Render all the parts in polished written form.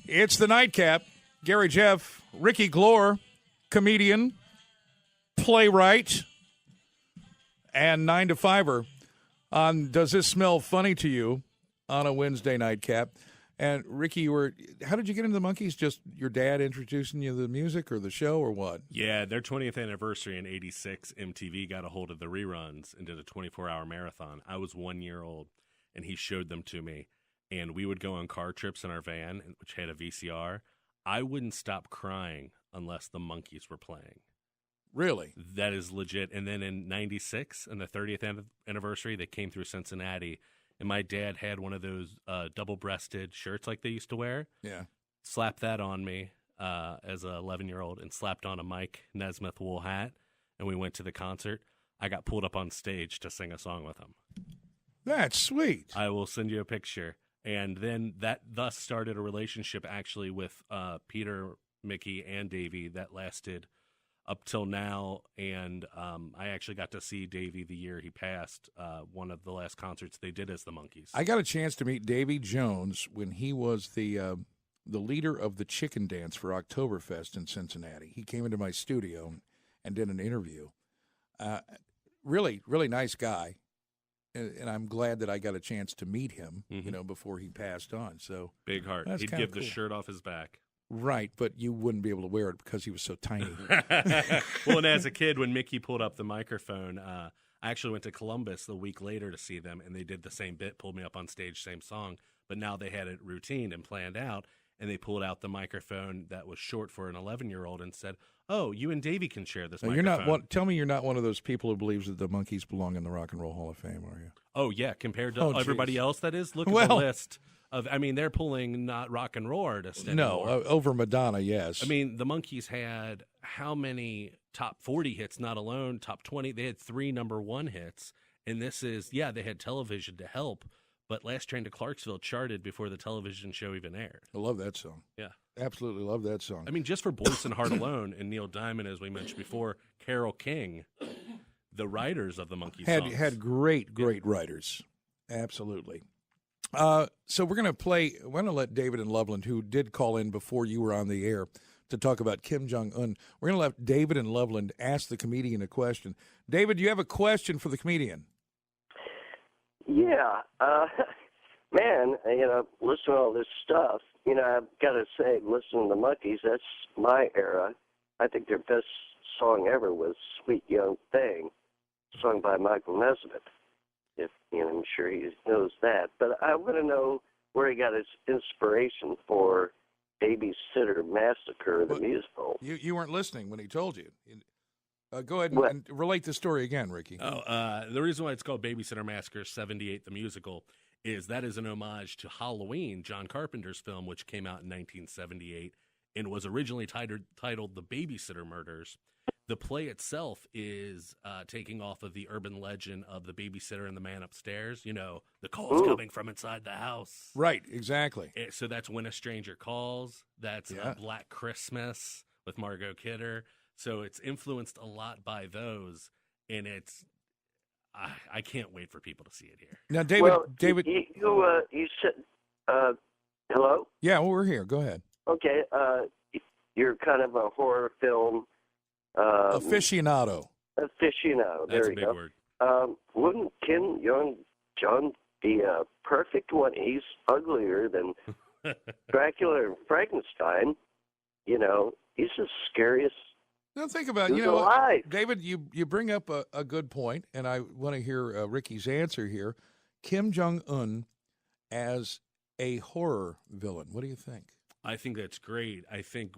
It's the Nightcap. Gary Jeff, Ricky Glore, comedian, playwright, and 9 to 5er on Does This Smell Funny to You on a Wednesday Nightcap. And Ricky, how did you get into the Monkees? Just your dad introducing you to the music or the show or what? Yeah, their 20th anniversary in '86, MTV got a hold of the reruns and did a 24-hour marathon. I was 1 year old, and he showed them to me. And we would go on car trips in our van, which had a VCR. I wouldn't stop crying unless the Monkees were playing. Really? That is legit. And then in '96, on the 30th anniversary, they came through Cincinnati, and my dad had one of those double-breasted shirts like they used to wear. Yeah. Slapped that on me as an 11-year-old and slapped on a Mike Nesmith wool hat, and we went to the concert. I got pulled up on stage to sing a song with him. That's sweet. I will send you a picture. And then that thus started a relationship actually with Peter, Mickey, and Davey that lasted up till now. And I actually got to see Davey the year he passed, one of the last concerts they did as the Monkees. I got a chance to meet Davy Jones when he was the leader of the chicken dance for Oktoberfest in Cincinnati. He came into my studio and did an interview. Really, really nice guy. And I'm glad that I got a chance to meet him, before he passed on. So big heart. He'd give the shirt off his back. Right, but you wouldn't be able to wear it because he was so tiny. Well, and as a kid, when Mickey pulled up the microphone, I actually went to Columbus the week later to see them, and they did the same bit, pulled me up on stage, same song. But now they had it routine and planned out, and they pulled out the microphone that was short for an 11-year-old and said, "Oh, you and Davey can share this microphone." Tell me you're not one of those people who believes that the Monkees belong in the Rock and Roll Hall of Fame, are you? Oh, yeah, compared to everybody else that is. Look at the list of, they're pulling not rock and roll artists anymore. No, over Madonna, yes. The Monkees had how many top 40 hits, not alone top 20? They had 3 number 1 hits, and this is, they had television to help, but Last Train to Clarksville charted before the television show even aired. I love that song. Yeah. Absolutely love that song. Just for Voice and Heart alone, and Neil Diamond, as we mentioned before, Carole King, the writers of the Monkees had great writers. Absolutely. So we're going to let David and Loveland, who did call in before you were on the air to talk about Kim Jong-Un, we're going to let David and Loveland ask the comedian a question. David, do you have a question for the comedian? Yeah. Man, listen to all this stuff. I've got to say, listening to the Monkees, that's my era. I think their best song ever was Sweet Young Thing, sung by Michael Nesmith. I'm sure he knows that. But I want to know where he got his inspiration for Babysitter Massacre, the musical. You weren't listening when he told you. Go ahead and relate the story again, Ricky. The reason why it's called Babysitter Massacre 78, the musical, is that is an homage to Halloween, John Carpenter's film, which came out in 1978 and was originally titled The Babysitter Murders. The play itself is taking off of the urban legend of the babysitter and the man upstairs. The calls coming from inside the house. Right, exactly. So that's When a Stranger Calls. That's Black Christmas with Margot Kidder. So it's influenced a lot by those, and I can't wait for people to see it here. Now, David, you said, hello? Yeah, well, we're here. Go ahead. Okay, you're kind of a horror film aficionado. There That's you a big go. word. Wouldn't Kim Jong be a perfect one? He's uglier than Dracula and Frankenstein. He's the scariest. Now think about alive. David. You bring up a good point, and I want to hear Ricky's answer here. Kim Jong-Un as a horror villain. What do you think? I think that's great. I think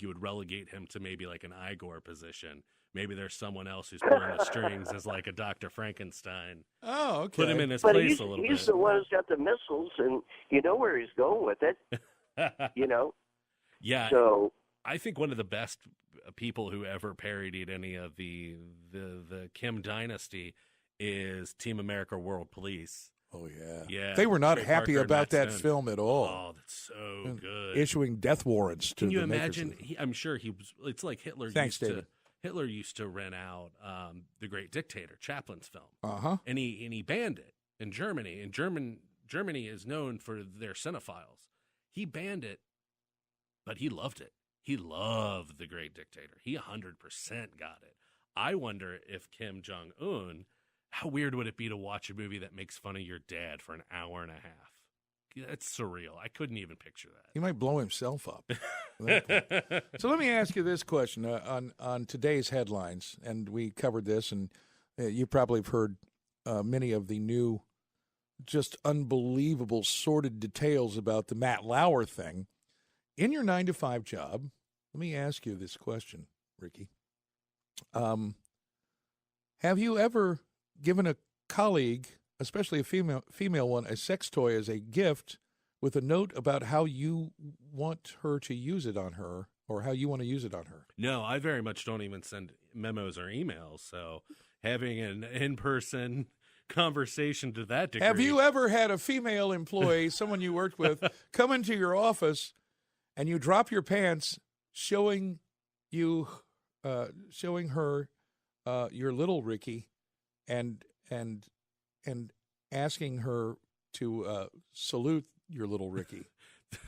you would relegate him to maybe like an Igor position. Maybe there's someone else who's pulling the strings as like a Dr. Frankenstein. Oh, okay. Put him in his place a little bit. He's the one who's got the missiles, and you know where he's going with it. Yeah. So I think one of the best people who ever parodied any of the Kim dynasty is Team America World Police. Oh, yeah. Yeah. They were not Trey happy Parker about that Stone. film at all. Oh, that's so good. Issuing death warrants to Can you the imagine? makers I'm sure he was. It's like Hitler. Hitler used to rent out The Great Dictator, Chaplin's film. Uh-huh. And he banned it in Germany. And Germany is known for their cinephiles. He banned it, but he loved it. He loved The Great Dictator. He 100% got it. I wonder if Kim Jong-Un, how weird would it be to watch a movie that makes fun of your dad for an hour and a half? That's surreal. I couldn't even picture that. He might blow himself up. So let me ask you this question on today's headlines, and we covered this, and you probably have heard many of the new, just unbelievable, sordid details about the Matt Lauer thing. In your 9-to-5 job, let me ask you this question, Ricky. Have you ever given a colleague, especially a female one, a sex toy as a gift with a note about how you want her to use it on her or how you want to use it on her? No, I very much don't even send memos or emails. So having an in-person conversation to that degree. Have you ever had a female employee, someone you worked with, come into your office and you drop your pants showing her your little Ricky and asking her to salute your little Ricky?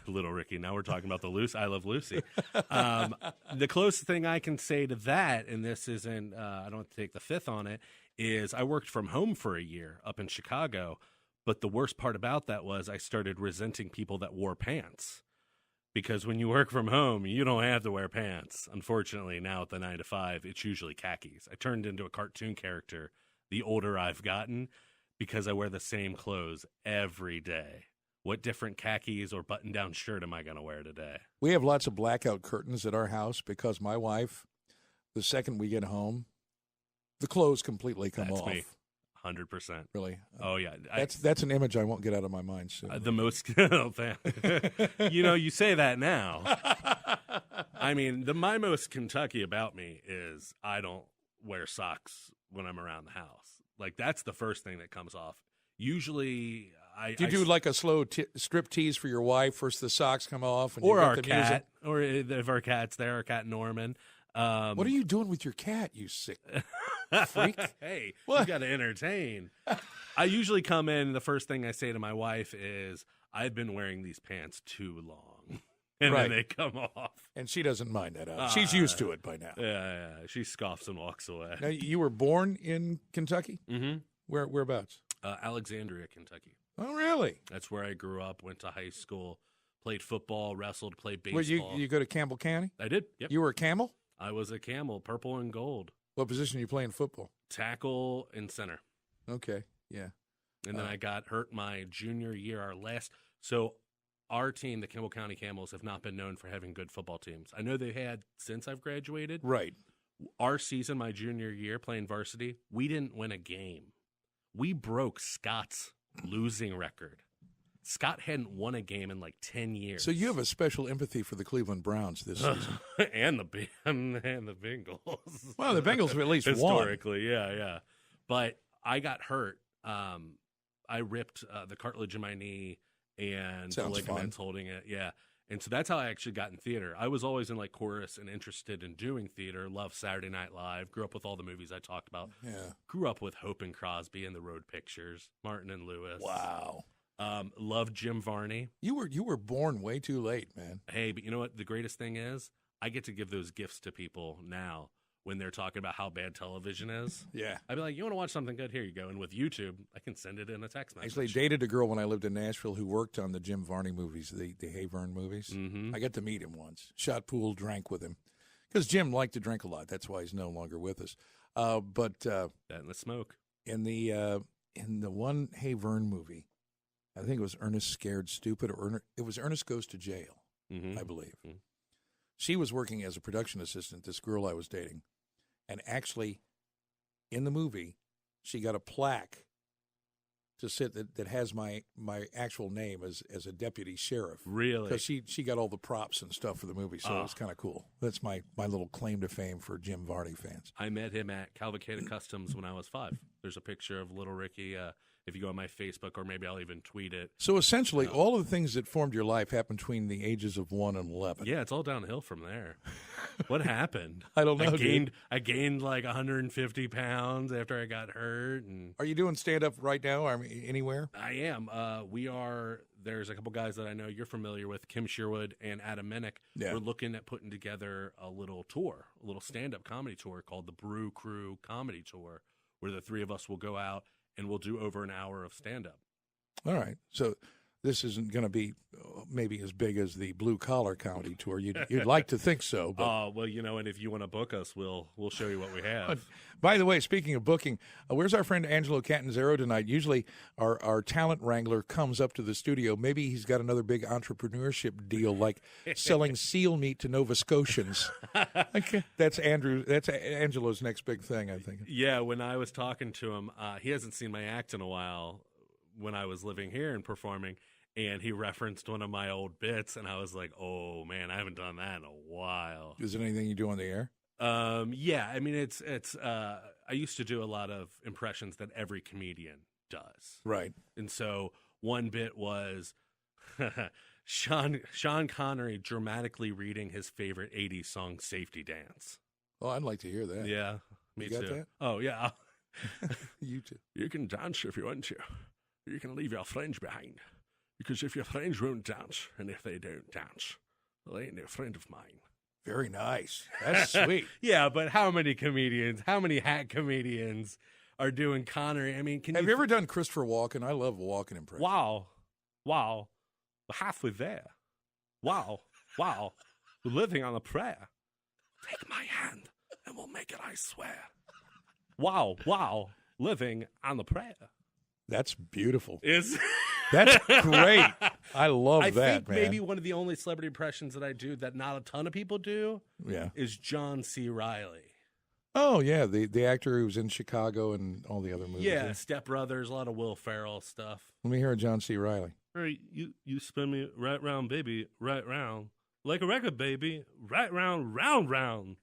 Little Ricky. Now we're talking about I Love Lucy. The closest thing I can say to that, and this isn't, I don't take the fifth on it, is I worked from home for a year up in Chicago. But the worst part about that was I started resenting people that wore pants. Because when you work from home, you don't have to wear pants. Unfortunately, now at the 9-to-5, it's usually khakis. I turned into a cartoon character the older I've gotten because I wear the same clothes every day. What different khakis or button-down shirt am I going to wear today? We have lots of blackout curtains at our house because my wife, the second we get home, the clothes completely come off. Me. 100%. Really? Oh, yeah. That's an image I won't get out of my mind soon. The most, you say that now. I mean, my most Kentucky about me is I don't wear socks when I'm around the house. Like, that's the first thing that comes off. Usually, do you do like a slow strip tease for your wife? First the socks come off. And or you our get the cat. music. Or if our cat's there, our cat Norman. What are you doing with your cat, you sick freak? Hey, what? You got to entertain. I usually come in, the first thing I say to my wife is, I've been wearing these pants too long. And right. Then they come off. And she doesn't mind that. She's used to it by now. Yeah. She scoffs and walks away. Now, you were born in Kentucky? Mm-hmm. Whereabouts? Alexandria, Kentucky. Oh, really? That's where I grew up, went to high school, played football, wrestled, played baseball. Well, you go to Campbell County? I did, yep. You were a Camel? I was a Camel, purple and gold. What position you play in football? Tackle and center. Okay, yeah. And then I got hurt my junior year, So our team, the Campbell County Camels, have not been known for having good football teams. I know they had since I've graduated. Right. Our season, my junior year, playing varsity, we didn't win a game. We broke Scott's losing record. Scott hadn't won a game in like 10 years. So you have a special empathy for the Cleveland Browns this season. and the Bengals. Well, the Bengals have at least historically, yeah. But I got hurt. I ripped the cartilage in my knee and the ligaments holding it. Yeah. And so that's how I actually got in theater. I was always in like chorus and interested in doing theater. Loved Saturday Night Live. Grew up with all the movies I talked about. Yeah. Grew up with Hope and Crosby and the Road Pictures. Martin and Lewis. Wow. Loved Jim Varney. You were born way too late, man. Hey, but you know what the greatest thing is? I get to give those gifts to people now when they're talking about how bad television is. Yeah. I'd be like, you want to watch something good? Here you go. And with YouTube, I can send it in a text message. Actually, dated a girl when I lived in Nashville who worked on the Jim Varney movies, the Hayvern movies. Mm-hmm. I got to meet him once. Shot pool, drank with him. Because Jim liked to drink a lot. That's why he's no longer with us. But that and the smoke. In the one Hayvern movie, I think it was Ernest Scared Stupid, or it was Ernest Goes to Jail, I believe. Mm-hmm. She was working as a production assistant, this girl I was dating. And actually, in the movie, she got a plaque to sit that has my actual name as a deputy sheriff. Really? Because she got all the props and stuff for the movie, so it was kind of cool. That's my little claim to fame for Jim Varney fans. I met him at Cavalcada Customs when I was 5. There's a picture of little Ricky. If you go on my Facebook, or maybe I'll even tweet it. So essentially, all of the things that formed your life happened between the ages of 1 and 11. Yeah, it's all downhill from there. What happened? I don't know, I gained like 150 pounds after I got hurt. And Are you doing stand-up right now? I mean, anywhere? I am. There's a couple guys that I know you're familiar with, Kim Sherwood and Adam Minnick. Yeah. We're looking at putting together a little tour, a little stand-up comedy tour called the Brew Crew Comedy Tour, where the three of us will go out and we'll do over an hour of stand-up. All right. So this isn't going to be maybe as big as the Blue Collar Comedy Tour. You'd like to think so. But. Well, and if you want to book us, we'll show you what we have. By the way, speaking of booking, where's our friend Angelo Catanzaro tonight? Usually our talent wrangler comes up to the studio. Maybe he's got another big entrepreneurship deal, like selling seal meat to Nova Scotians. Okay. That's Angelo's next big thing, I think. Yeah, when I was talking to him, he hasn't seen my act in a while when I was living here and performing, and he referenced one of my old bits, and I was like, oh, man, I haven't done that in a while. Is it anything you do on the air? Yeah, I mean, it's I used to do a lot of impressions that every comedian does. Right. And so one bit was Sean Connery dramatically reading his favorite 80s song, Safety Dance. Oh, I'd like to hear that. Yeah, me You got too. that? Oh, yeah. You too. You can dance if you want to. You can leave your friends behind. Because if your friends won't dance, and if they don't dance, well, they ain't no friend of mine. Very nice. That's sweet. Yeah, but how many hack comedians are doing Connery? I mean, Have you ever done Christopher Walken? I love Walken impressions. Wow. We're halfway there. Wow. We're living on a prayer. Take my hand, and we'll make it, I swear. Wow. Living on the prayer. That's beautiful. That's great. I love I that, think man. maybe one of the only celebrity impressions that I do that not a ton of people do is John C. Reilly. Oh, yeah, the actor who was in Chicago and all the other movies. Yeah, Step Brothers, a lot of Will Ferrell stuff. Let me hear a John C. Reilly. Hey, you spin me right round, baby, right round. Like a record, baby, right round, round.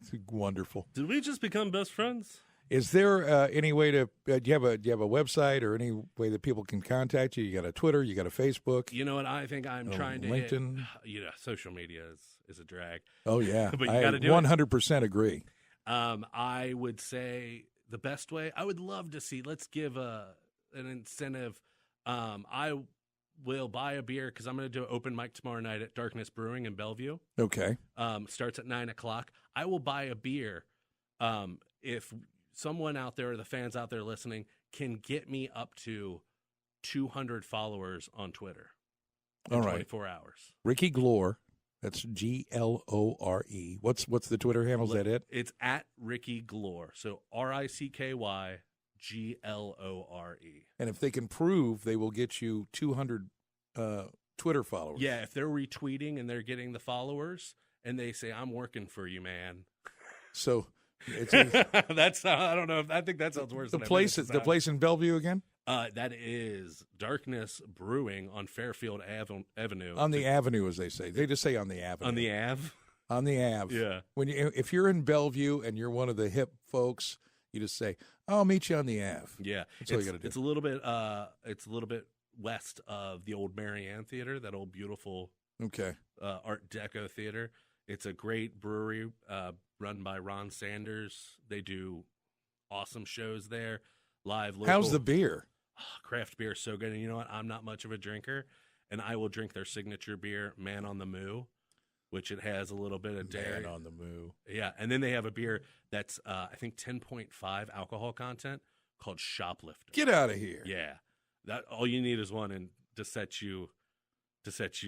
It's wonderful. Did we just become best friends? Is there any way to do you have a website or any way that people can contact you? You got a Twitter, you got a Facebook. You know what? I think I'm trying to LinkedIn. Social media is a drag. Oh yeah, but you I got to do 100% agree. I would say the best way. I would love to see. Let's give an incentive. I will buy a beer because I'm going to do an open mic tomorrow night at Darkness Brewing in Bellevue. Okay. Starts at 9:00. I will buy a beer if someone out there, or the fans out there listening, can get me up to 200 followers on Twitter in 24 hours. Ricky Glore. That's Glore. What's the Twitter handle? Is that it? It's at Ricky Glore. So RICKY GLORE. And if they can prove, they will get you 200 Twitter followers. Yeah, if they're retweeting and they're getting the followers, and they say, "I'm working for you, man." So it's that's I don't know. I think that sounds worse. The place in Bellevue again. That is Darkness Brewing on Fairfield Avenue. On the Avenue, as they say. They just say on the Avenue. On the Ave. On the Ave. Yeah. If you're in Bellevue and you're one of the hip folks, you just say, "I'll meet you on the Ave." Yeah, that's all you got to do. It's a little bit west of the old Marianne Theater, that old beautiful Art Deco theater. It's a great brewery run by Ron Sanders. They do awesome shows there. Live local. How's the beer? Craft beer is so good. And you know what? I'm not much of a drinker, and I will drink their signature beer, Man on the Moo, which it has a little bit of dairy. Man on the Moo. Yeah, and then they have a beer that's I think 10.5 alcohol content called Shoplifter. Get out of here. Yeah, that all you need is one, and to set you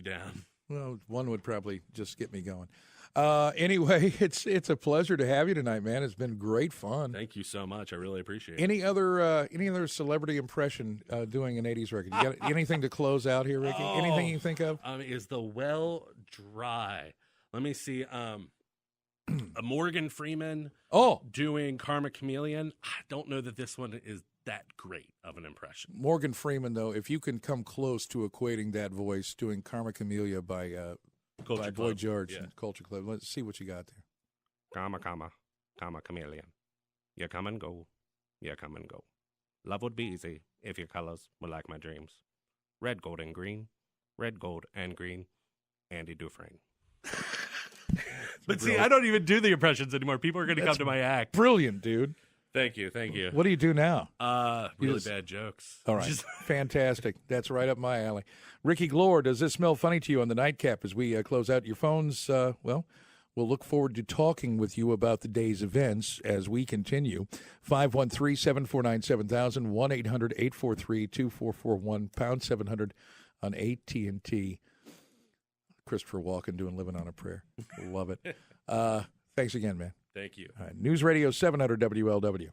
down. Well, one would probably just get me going. Anyway, it's a pleasure to have you tonight, man. It's been great fun. Thank you so much. I really appreciate it. Any other celebrity impression doing an 80s record? You got anything to close out here, Ricky? Anything you think of? Is the well dry? Let me see. Morgan Freeman doing Karma Chameleon. I don't know that this one is that great of an impression. Morgan Freeman, though, if you can come close to equating that voice doing Karma Chameleon by Boy George and Culture Club, let's see what you got there. Karma Chameleon. You come and go. You come and go. Love would be easy if your colors were like my dreams. Red, gold, and green. Red, gold, and green. Andy Dufresne. But see, I don't even do the impressions anymore. People are going to come to my act. Brilliant, dude. Thank you. What do you do now? Really bad jokes. All right. Fantastic. That's right up my alley. Ricky Glore, does this smell funny to you on the nightcap as we close out your phones? Well, we'll look forward to talking with you about the day's events as we continue. 513-749-7000, 1-800-843-2441, pound 700 on AT&T. Christopher Walken doing Living on a Prayer. Love it. Thanks again, man. Thank you. All right. News Radio 700 WLW.